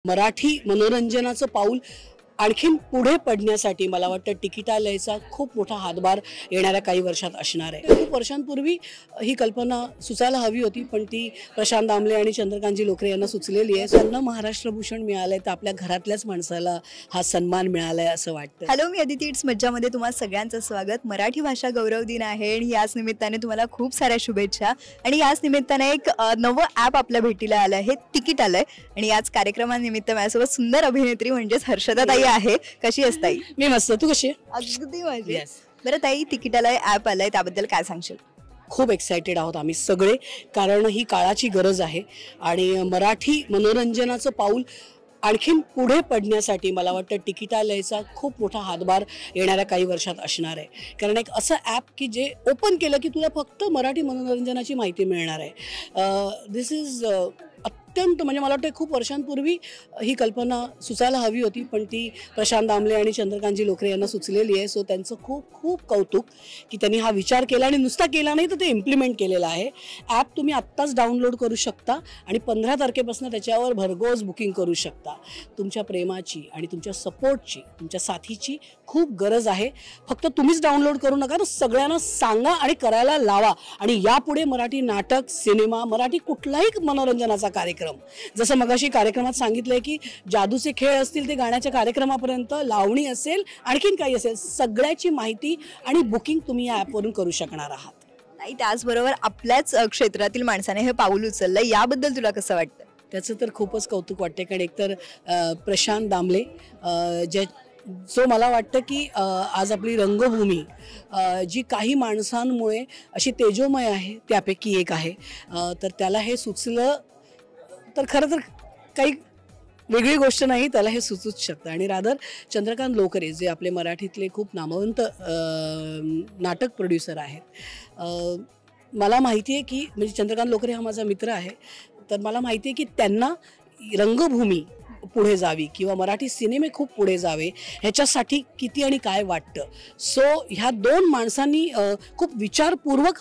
मराठी मनोरंजनाचं पाऊल आणखीन पुढे पडण्यासाठी मला वाटतं तिकिटालयचा खूप मोठा हातभार येणाऱ्या काही वर्षात असणार आहे. खूप वर्षांपूर्वी ही कल्पना सुचायला हवी होती, पण ती प्रशांत दामले आणि चंद्रकांतजी लोकरे यांना सुचलेली आहे. त्यांना महाराष्ट्र भूषण मिळालंय, तर आपल्या घरातल्याच माणसाला हा सन्मान मिळालाय असं वाटतं. हॅलो, मी अदिती इट्स मज्जामध्ये तुम्हा सगळ्यांचं स्वागत. मराठी भाषा गौरव दिन आहे आणि याच निमित्ताने तुम्हाला खूप साऱ्या शुभेच्छा. आणि याच निमित्ताने एक नवं ॲप आपल्या भेटीला आलं आहे, तिकिटालय. आणि याच कार्यक्रमानिमित्त माझ्यासोबत सुंदर अभिनेत्री म्हणजेच हर्षदा ताई आहे. कशी आहेस ताई? मी मस्त, तू कशी आहे? अगदी मजेत. बरं ताई, तिकिटालय ॲप आलंय, त्याबद्दल काय सांगशील? खूप एक्सायटेड आहोत आम्ही सगळे, कारण ही काळाची गरज आहे आणि मराठी मनोरंजनाचं पाऊल आणखीन पुढे पडण्यासाठी मला वाटतं तिकिटालयचा खूप मोठा हातभार येणाऱ्या काही वर्षात असणार आहे. कारण एक असं ॲप की जे ओपन केलं की तुला फक्त मराठी मनोरंजनाची माहिती मिळणार आहे. दिस इज अत्यंत, म्हणजे मला वाटतं खूप वर्षांपूर्वी ही कल्पना सुचायला हवी होती, पण ती प्रशांत दामले आणि चंद्रकांतजी लोकरे यांना सुचलेली आहे. सो त्यांचं खूप खूप कौतुक की त्यांनी हा विचार केला आणि नुसता केला नाही, तर ते इम्प्लिमेंट केलेलं आहे. ॲप तुम्ही आत्ताच डाउनलोड करू शकता आणि 15 तारखेपासून त्याच्यावर भरघोस बुकिंग करू शकता. तुमच्या प्रेमाची आणि तुमच्या सपोर्टची, तुमच्या साथीची खूप गरज आहे. फक्त तुम्हीच डाउनलोड करू नका, तर सगळ्यांना सांगा आणि करायला लावा. आणि यापुढे मराठी नाटक, सिनेमा, मराठी कुठलाही मनोरंजनाचा कार्यक्रम, जसं मगाशी कार्यक्रमात सांगितलंय की जादूचे खेळ असतील ते गाण्याच्या कार्यक्रमापर्यंत, लावणी असेल, आणखीन काही असेल, सगळ्याची माहिती आणि बुकिंग तुम्ही या ॲपवरून करू शकणार आहात. नाही, त्याचबरोबर आपल्याच क्षेत्रातील माणसाने हे पाऊल उचललं, याबद्दल तुला कसं वाटतं? त्याचं तर खूपच कौतुक वाटते, कारण एकतर प्रशांत दामले जो मला वाटतं की आज आपली रंगभूमी जी काही माणसांमुळे अशी तेजोमय आहे त्यापैकी एक आहे. तर त्याला हे सुचलं तर खरं तर काही वेगळी गोष्ट नाही, त्याला हे सुचूच शकतं. आणि रादर चंद्रकांत लोकरे जे आपले मराठीतले खूप नामवंत नाटक प्रोड्युसर आहेत, मला माहिती आहे की म्हणजे चंद्रकांत लोकरे हा माझा मित्र आहे, तर मला माहिती आहे की त्यांना रंगभूमी पुढे जावी किंवा मराठी सिनेमे खूप पुढे जावे ह्याच्यासाठी किती आणि काय वाटतं. सो ह्या दोन माणसांनी खूप विचारपूर्वक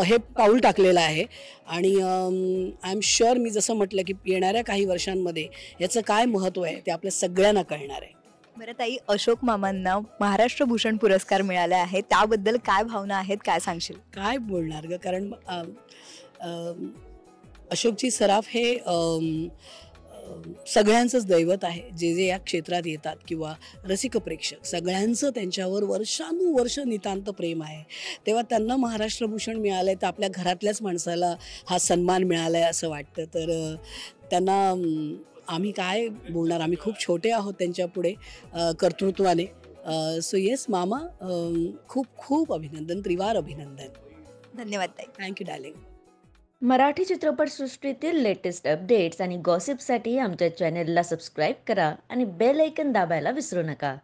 हे पाऊल टाकलेलं आहे. आणि आय एम शुअर, मी जसं म्हटलं की येणाऱ्या काही वर्षांमध्ये याचं काय महत्त्व आहे ते आपल्या सगळ्यांना कळणार आहे. बरं ताई, अशोक मामांना महाराष्ट्र भूषण पुरस्कार मिळाला आहे, त्याबद्दल काय भावना आहेत, काय सांगशील? काय बोलणार ग, कारण अशोकजी सराफ हे सगळ्यांचंच दैवत आहे. जे जे या क्षेत्रात येतात किंवा रसिक प्रेक्षक, सगळ्यांचं त्यांच्यावर वर्षानुवर्ष नितांत प्रेम आहे. तेव्हा त्यांना महाराष्ट्र भूषण मिळालं आहे, तर आपल्या घरातल्याच माणसाला हा सन्मान मिळाला आहे असं वाटतं. तर त्यांना आम्ही काय बोलणार, आम्ही खूप छोटे आहोत त्यांच्यापुढे कर्तृत्वाने. सो येस मामा, खूप खूप अभिनंदन, त्रिवार अभिनंदन. धन्यवाद ताई. Thank you darling. मराठी चित्रपटसृष्टीतील लेटेस्ट अपडेट्स आणि गॉसिपसाठी आमच्या चॅनेलला सबस्क्राईब करा आणि बेल ऐकन दाबायला विसरू नका.